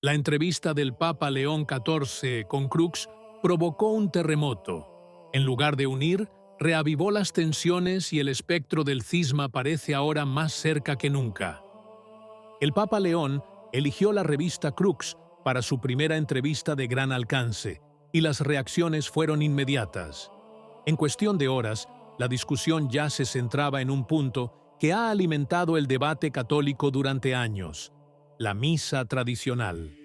La entrevista del Papa León XIV con Crux provocó un terremoto. En lugar de unir, reavivó las tensiones y el espectro del cisma parece ahora más cerca que nunca. El Papa León eligió la revista Crux para su primera entrevista de gran alcance, y las reacciones fueron inmediatas. En cuestión de horas, la discusión ya se centraba en un punto que ha alimentado el debate católico durante años: la misa tradicional.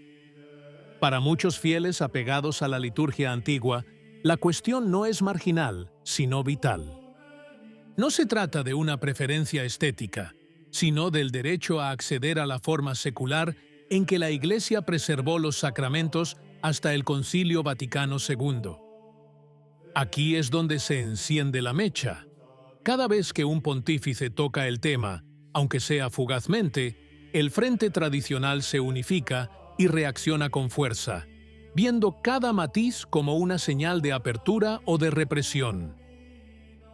Para muchos fieles apegados a la liturgia antigua, la cuestión no es marginal, sino vital. No se trata de una preferencia estética, sino del derecho a acceder a la forma secular en que la Iglesia preservó los sacramentos hasta el Concilio Vaticano II. Aquí es donde se enciende la mecha. Cada vez que un pontífice toca el tema, aunque sea fugazmente, el frente tradicional se unifica y reacciona con fuerza, viendo cada matiz como una señal de apertura o de represión.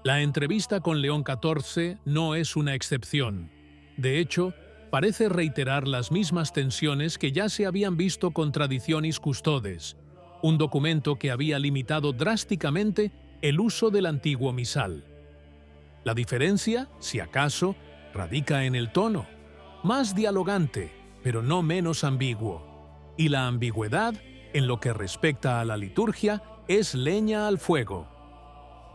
La entrevista con León XIV no es una excepción. De hecho, parece reiterar las mismas tensiones que ya se habían visto con Traditionis Custodes, un documento que había limitado drásticamente el uso del antiguo misal. La diferencia, si acaso, radica en el tono, más dialogante, pero no menos ambiguo. Y la ambigüedad, en lo que respecta a la liturgia, es leña al fuego.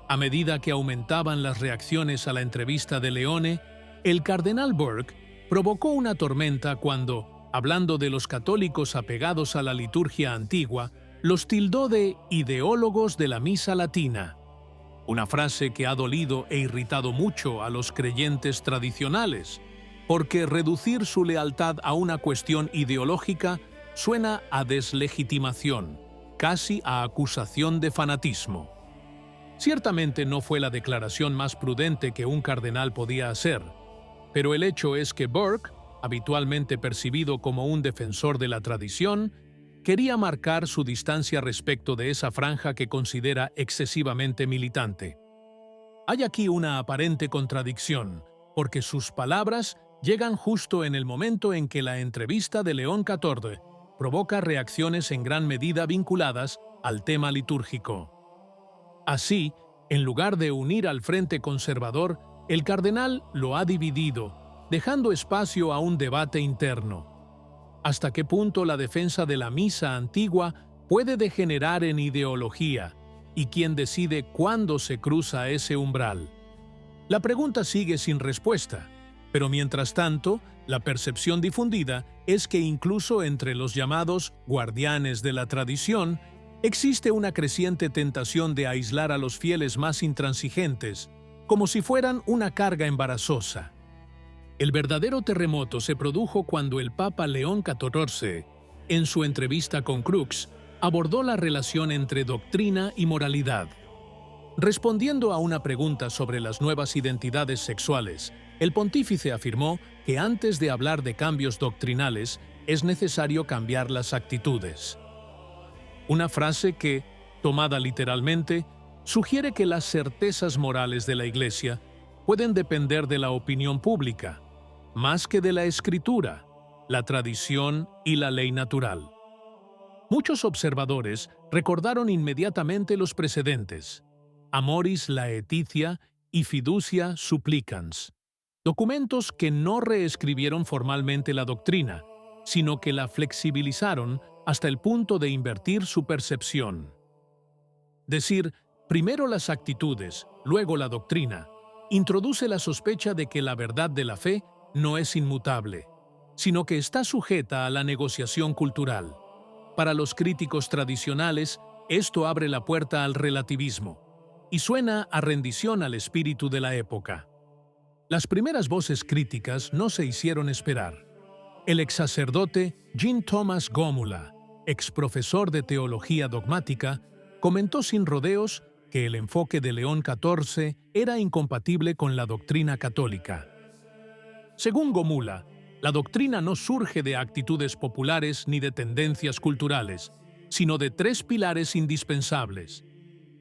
A medida que aumentaban las reacciones a la entrevista de Leone, el cardenal Burke provocó una tormenta cuando, hablando de los católicos apegados a la liturgia antigua, los tildó de ideólogos de la misa latina. Una frase que ha dolido e irritado mucho a los creyentes tradicionales, porque reducir su lealtad a una cuestión ideológica suena a deslegitimación, casi a acusación de fanatismo. Ciertamente no fue la declaración más prudente que un cardenal podía hacer, pero el hecho es que Burke, habitualmente percibido como un defensor de la tradición, quería marcar su distancia respecto de esa franja que considera excesivamente militante. Hay aquí una aparente contradicción, porque sus palabras llegan justo en el momento en que la entrevista de León XIV provoca reacciones en gran medida vinculadas al tema litúrgico. Así, en lugar de unir al frente conservador, el cardenal lo ha dividido, dejando espacio a un debate interno. ¿Hasta qué punto la defensa de la misa antigua puede degenerar en ideología? ¿Y quién decide cuándo se cruza ese umbral? La pregunta sigue sin respuesta, pero mientras tanto, la percepción difundida es que incluso entre los llamados guardianes de la tradición, existe una creciente tentación de aislar a los fieles más intransigentes, como si fueran una carga embarazosa. El verdadero terremoto se produjo cuando el Papa León XIV, en su entrevista con Crux, abordó la relación entre doctrina y moralidad. Respondiendo a una pregunta sobre las nuevas identidades sexuales, el pontífice afirmó que antes de hablar de cambios doctrinales, es necesario cambiar las actitudes. Una frase que, tomada literalmente, sugiere que las certezas morales de la Iglesia pueden depender de la opinión pública, más que de la Escritura, la tradición y la ley natural. Muchos observadores recordaron inmediatamente los precedentes: Amoris Laetitia y Fiducia Supplicans, documentos que no reescribieron formalmente la doctrina, sino que la flexibilizaron hasta el punto de invertir su percepción. Decir, primero las actitudes, luego la doctrina, introduce la sospecha de que la verdad de la fe no es inmutable, sino que está sujeta a la negociación cultural. Para los críticos tradicionales, esto abre la puerta al relativismo y suena a rendición al espíritu de la época. Las primeras voces críticas no se hicieron esperar. El exsacerdote Jean Thomas Gómula, exprofesor de teología dogmática, comentó sin rodeos que el enfoque de León XIV era incompatible con la doctrina católica. Según Gómula, la doctrina no surge de actitudes populares ni de tendencias culturales, sino de tres pilares indispensables: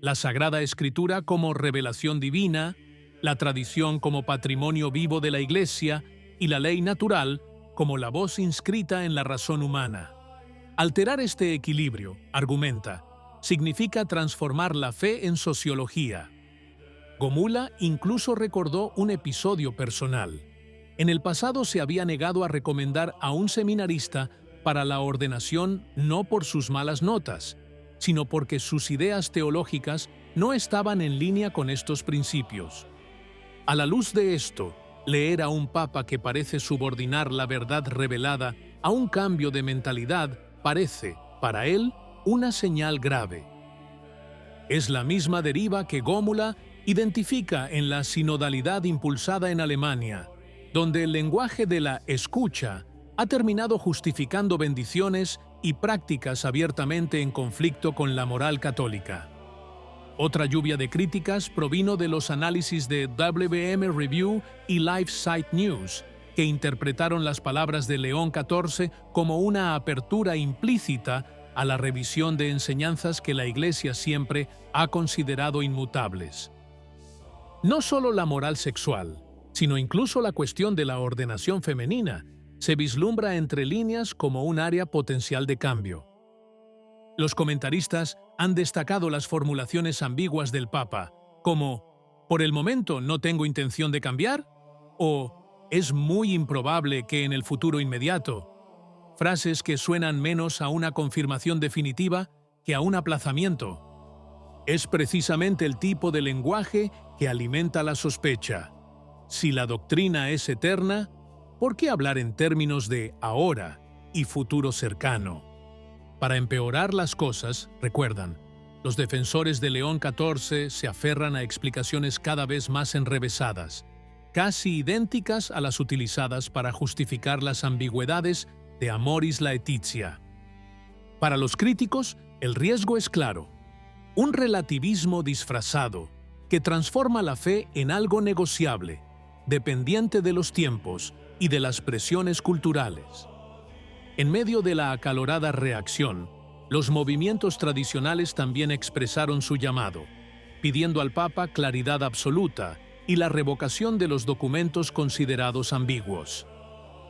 la Sagrada Escritura como revelación divina, la tradición como patrimonio vivo de la Iglesia y la ley natural como la voz inscrita en la razón humana. Alterar este equilibrio, argumenta, significa transformar la fe en sociología. Gomula incluso recordó un episodio personal. En el pasado se había negado a recomendar a un seminarista para la ordenación no por sus malas notas, sino porque sus ideas teológicas no estaban en línea con estos principios. A la luz de esto, leer a un papa que parece subordinar la verdad revelada a un cambio de mentalidad parece, para él, una señal grave. Es la misma deriva que Gomula identifica en la sinodalidad impulsada en Alemania, donde el lenguaje de la escucha ha terminado justificando bendiciones y prácticas abiertamente en conflicto con la moral católica. Otra lluvia de críticas provino de los análisis de WM Review y LifeSite News, que interpretaron las palabras de León XIV como una apertura implícita a la revisión de enseñanzas que la Iglesia siempre ha considerado inmutables. No solo la moral sexual, sino incluso la cuestión de la ordenación femenina, se vislumbra entre líneas como un área potencial de cambio. Los comentaristas han destacado las formulaciones ambiguas del Papa, como «por el momento no tengo intención de cambiar» o «es muy improbable que en el futuro inmediato», frases que suenan menos a una confirmación definitiva que a un aplazamiento. Es precisamente el tipo de lenguaje que alimenta la sospecha. Si la doctrina es eterna, ¿por qué hablar en términos de ahora y futuro cercano? Para empeorar las cosas, recuerdan, los defensores de León XIV se aferran a explicaciones cada vez más enrevesadas, casi idénticas a las utilizadas para justificar las ambigüedades de Amoris Laetitia. Para los críticos, el riesgo es claro. Un relativismo disfrazado que transforma la fe en algo negociable, dependiente de los tiempos y de las presiones culturales. En medio de la acalorada reacción, los movimientos tradicionales también expresaron su llamado, pidiendo al Papa claridad absoluta y la revocación de los documentos considerados ambiguos.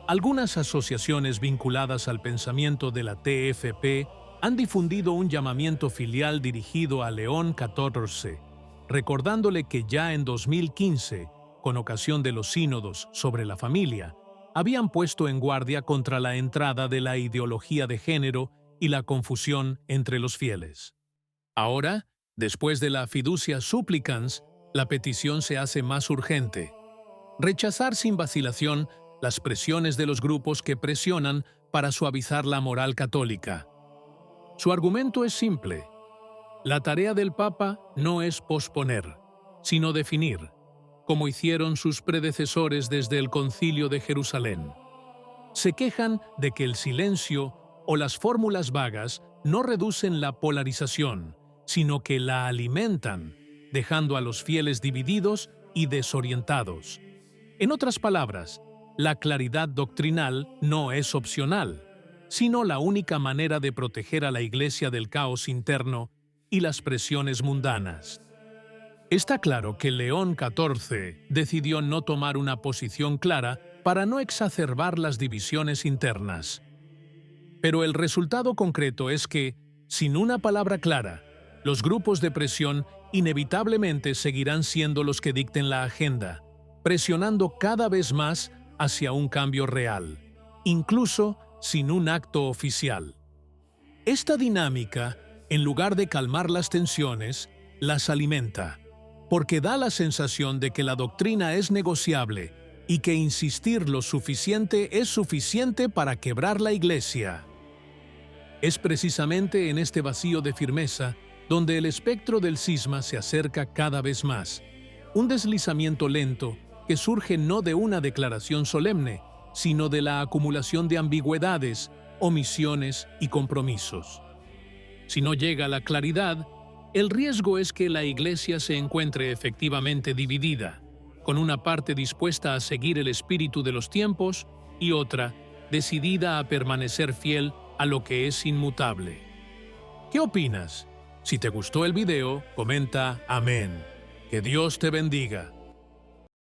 Algunas asociaciones vinculadas al pensamiento de la TFP han difundido un llamamiento filial dirigido a León XIV, recordándole que ya en 2015, con ocasión de los sínodos sobre la familia, habían puesto en guardia contra la entrada de la ideología de género y la confusión entre los fieles. Ahora, después de la fiducia supplicans, la petición se hace más urgente. Rechazar sin vacilación las presiones de los grupos que presionan para suavizar la moral católica. Su argumento es simple. La tarea del Papa no es posponer, sino definir, como hicieron sus predecesores desde el Concilio de Jerusalén. Se quejan de que el silencio o las fórmulas vagas no reducen la polarización, sino que la alimentan, dejando a los fieles divididos y desorientados. En otras palabras, la claridad doctrinal no es opcional, sino la única manera de proteger a la Iglesia del caos interno y las presiones mundanas. Está claro que León XIV decidió no tomar una posición clara para no exacerbar las divisiones internas. Pero el resultado concreto es que, sin una palabra clara, los grupos de presión inevitablemente seguirán siendo los que dicten la agenda, presionando cada vez más hacia un cambio real, incluso sin un acto oficial. Esta dinámica, en lugar de calmar las tensiones, las alimenta, porque da la sensación de que la doctrina es negociable y que insistir lo suficiente es suficiente para quebrar la Iglesia. Es precisamente en este vacío de firmeza donde el espectro del cisma se acerca cada vez más, un deslizamiento lento que surge no de una declaración solemne, sino de la acumulación de ambigüedades, omisiones y compromisos. Si no llega la claridad, el riesgo es que la Iglesia se encuentre efectivamente dividida, con una parte dispuesta a seguir el espíritu de los tiempos y otra decidida a permanecer fiel a lo que es inmutable. ¿Qué opinas? Si te gustó el video, comenta amén. Que Dios te bendiga.